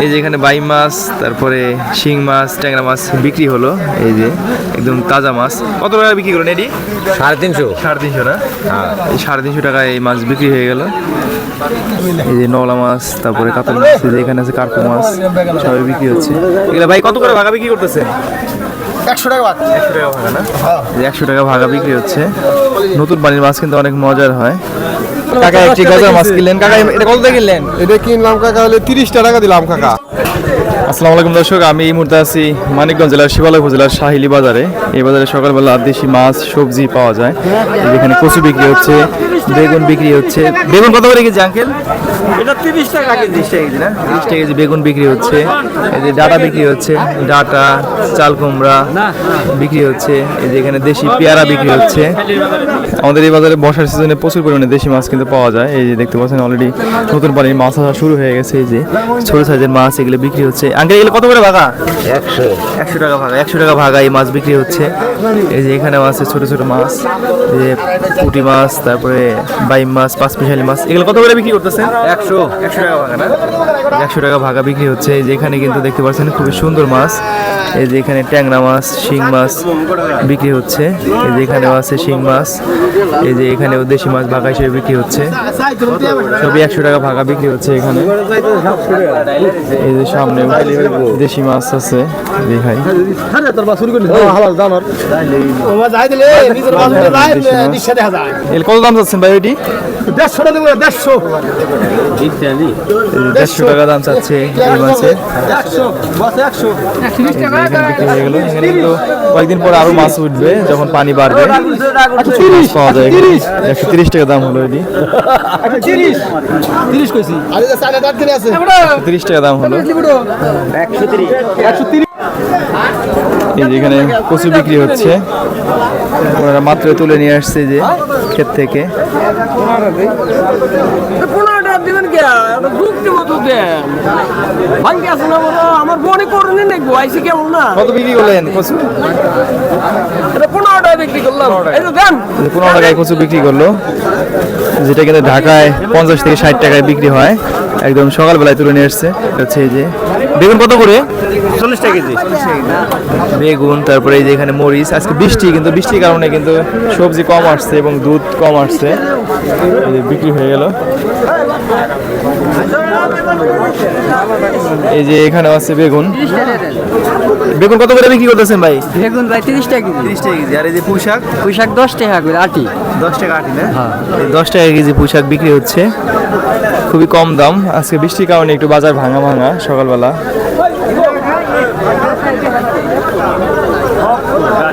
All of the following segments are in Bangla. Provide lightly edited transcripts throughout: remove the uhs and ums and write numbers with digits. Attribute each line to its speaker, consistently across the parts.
Speaker 1: এই যে এখানে বাই মাছ, তারপরে শিং মাছ, ট্যাংরা মাছ বিক্রি হলো। এই যে একদম তাজা মাছ। কত টাকা বিক্রি করলেন এটি?
Speaker 2: 350।
Speaker 1: 350 না? এই 350 টাকায় এই মাছ বিক্রি হয়ে গেল। এই যে নলা মাছ, তারপরে কাতল মাছ, এখানে আছে কার্পু মাছ, সবই বিক্রি হচ্ছে। এগুলো ভাই কত করে ভাগা বিক্রি করতেছেন?
Speaker 3: 100 টাকা ভাগ।
Speaker 1: 100 টাকা ভাগা না? 100 টাকা ভাগা বিক্রি হচ্ছে। নতুন পানির মাছ কিন্তু অনেক মজার হয়। কাকা একটি গজার মাছ কিনলেন। কাকা এটা কত দিয়ে কিনলেন?
Speaker 3: এটা কিনলাম কাকা হলে 30 টাকা দিলাম কাকা।
Speaker 1: আসসালামু আলাইকুম দর্শক, আমি এই মুহূর্তে আছি মানিকগঞ্জ জেলার শিবালয় উপজেলার শাহিলি বাজারে। এই বাজারে সকালবেলা দেশি মাছ সবজি পাওয়া যায়। এখানে কচু বিক্রি হচ্ছে, বেগুন বিক্রি হচ্ছে। বেগুন কত করে কেজি আঙ্কেল?
Speaker 2: এটা 30 টাকা কেজি।
Speaker 1: 30 টাকা কেজি না? 30 টাকা কেজি বেগুন বিক্রি হচ্ছে। এই যে ডাটা বিক্রি হচ্ছে, ডাটা, চাল কুমড়া বিক্রি হচ্ছে। এই যে এখানে দেশি পেয়ারা বিক্রি হচ্ছে। আমাদের এই বাজারে বর্ষার সিজনে প্রচুর পরিমাণে দেশি মাছ কিন্তু পাওয়া যায়। এই যে দেখতে পাচ্ছেন অলরেডি নতুন পানির মাছ আসা শুরু হয়ে গেছে। এই যে ছোট সাইজের মাছ এগুলো বিক্রি হচ্ছে। আঙ্কেল এগুলো কত করে ভাগা? 100 টাকা ভাগা। 100 টাকা ভাগা এই মাছ বিক্রি হচ্ছে। এই যে এখানেও আছে ছোট ছোট মাছ, এই যে পুঁটি মাছ, তারপরে বাইম মাছ, পাঁচমিশালি মাছ। এগুলো কত করে বিক্রি করতেছেন?
Speaker 2: 100
Speaker 1: টাকা ভাগা না? 100 টাকা ভাগা বিক্রি হচ্ছে। এই যে এখানে কিন্তু দেখতে পাচ্ছেন খুবই সুন্দর মাছ। এই যে এখানে ট্যাংরা মাছ, শিং মাছ বিক্রি হচ্ছে। এই যে এখানেও আছে শিং মাছ। এই যে এখানেও দেশি মাছ ভাগা হিসেবে বিক্রি হচ্ছে। সবই 100 টাকা ভাগা বিক্রি হচ্ছে এখানে। এই যে সামনে দেশি মাছ আছে দেখাই। কত দাম চাচ্ছেন ভাই ওইটি? 150 টাকা দাম চাচ্ছে এই মাছের। এখানে কিন্তু কয়েকদিন পরে আরো মাছ উঠবে যখন পানি বাড়বে, মাছ পাওয়া যায়। 130 টাকা দাম হলো এটি। 130 টাকা দাম হলো। এই যে এখানে কচু বিক্রি হচ্ছে, ওনারা মাত্র তুলে নিয়ে আসছে যে ক্ষেত থেকে। কত বিক্রি করলেন কচু?
Speaker 2: 15 টাকা বিক্রি করলাম।
Speaker 1: 15 টাকায় কচু বিক্রি করলো, যেটা কিন্তু ঢাকায় 50 থেকে 60 টাকায় বিক্রি হয়। একদম সকালবেলায় তুলে নিয়ে আসছে। হচ্ছে এই যে বেগুন কত করে?
Speaker 2: 40 টাকা কেজি
Speaker 1: বেগুন। তারপরে এই যে এখানে মরিচ। আজকে বৃষ্টি, কিন্তু বৃষ্টির কারণে কিন্তু সবজি কম আসছে এবং দুধ কম আসছে। এই যে বিক্রি হয়ে গেল। এই যে এখানে আছে বেগুন। বেগুন কত করে বিক্রি করতেছেন ভাই?
Speaker 4: বেগুন ভাই 30 টাকা কেজি।
Speaker 1: 30 টাকা কেজি। আর এই যে পুঁইশাক?
Speaker 4: পুঁইশাক 10 টাকা করে আটি।
Speaker 1: 10 টাকা আটি না? হ্যাঁ, 10 টাকা কেজি পুঁইশাক বিক্রি হচ্ছে। খুবই কম দাম। আজকে বৃষ্টির কারণে একটু বাজার ভাঙা ভাঙা সকালবেলা।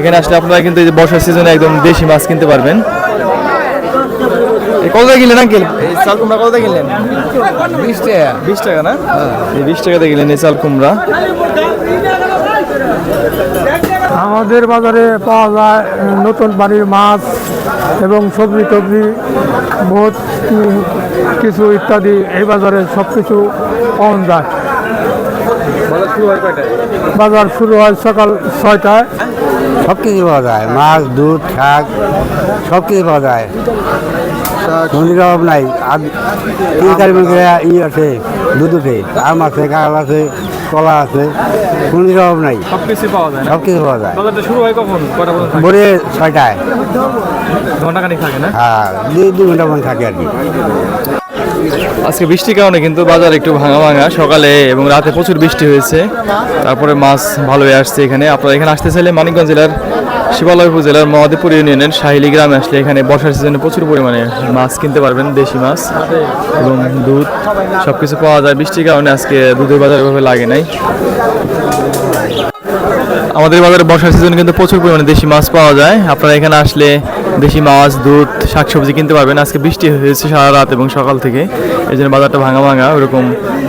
Speaker 1: এখানে আসলে আপনারা কিন্তু এই যে বর্ষার সিজনে একদম দেশি মাছ কিনতে পারবেন। কত টাকা কিনলেন আঙ্কেল? এই চাল কুমড়া কত টাকা কিনলেন?
Speaker 4: 20 টাকা।
Speaker 1: 20 টাকা না? এই 20 টাকা দিয়ে কিনলেন এই চাল কুমড়া।
Speaker 5: আমাদের বাজারে পাওয়া যায় নতুন বাড়ির মাছ এবং সবজি টবজি বহুত কিছু ইত্যাদি। এই বাজারে সব কিছু পাওয়া যায়। বাজার শুরু হয় সকাল 6টায়।
Speaker 2: সব কিছু পাওয়া যায়, মাছ, দুধ, শাক সব কিছু পাওয়া যায়। মন্দির অভাব নাই। আর ই আছে, দুধ উঠে, আম আছে, কাঁঠাল আছে, কলা আছে, মন্দির অভাব নাই।
Speaker 1: সবকিছু পাওয়া যায় না?
Speaker 2: সব কিছু পাওয়া যায়।
Speaker 1: বাজারটা শুরু হয় কখন? কটা পর্যন্ত থাকে?
Speaker 2: ভোরে 6টায়।
Speaker 1: ঘন্টাখানিক থাকে না?
Speaker 2: হ্যাঁ, 2 ঘন্টা মতো থাকে আর কি।
Speaker 1: আজকে বৃষ্টির কারণে কিন্তু বাজার একটু ভাঙা ভাঙা। সকালে এবং রাতে প্রচুর বৃষ্টি হয়েছে, তারপরে মাছ ভালোই আসছে এখানে। আপনারা এখানে আসতে চাইলে মানিকগঞ্জ জেলার শিবালয় উপজেলার মহাদেবপুর ইউনিয়নের শাহিলি গ্রামে আসলে এখানে বর্ষার সিজনে প্রচুর পরিমাণে মাছ কিনতে পারবেন, দেশি মাছ এবং দুধ সব কিছু পাওয়া যায়। বৃষ্টির কারণে আজকে দুধের বাজার এভাবে লাগে নাই। আমাদের বাজারে বর্ষার সিজনে কিন্তু প্রচুর পরিমাণে দেশি মাছ পাওয়া যায়। আপনারা এখানে আসলে দেশি মাছ, দুধ, শাকসবজি কিনতে পারবেন। আজকে বৃষ্টি হয়েছে সারা রাত এবং সকাল থেকে, এই জন্য বাজারটা ভাঙা ভাঙা। ওরকম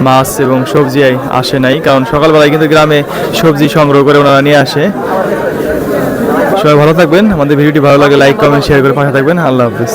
Speaker 1: মাছ এবং সবজি আসে নাই, কারণ সকালবেলায় কিন্তু গ্রামে সবজি সংগ্রহ করে ওনারা নিয়ে আসে। সবাই ভালো থাকবেন। আমাদের ভিডিওটি ভালো লাগে লাইক, কমেন্ট, শেয়ার করে পাশে থাকবেন। আল্লাহ হাফিজ।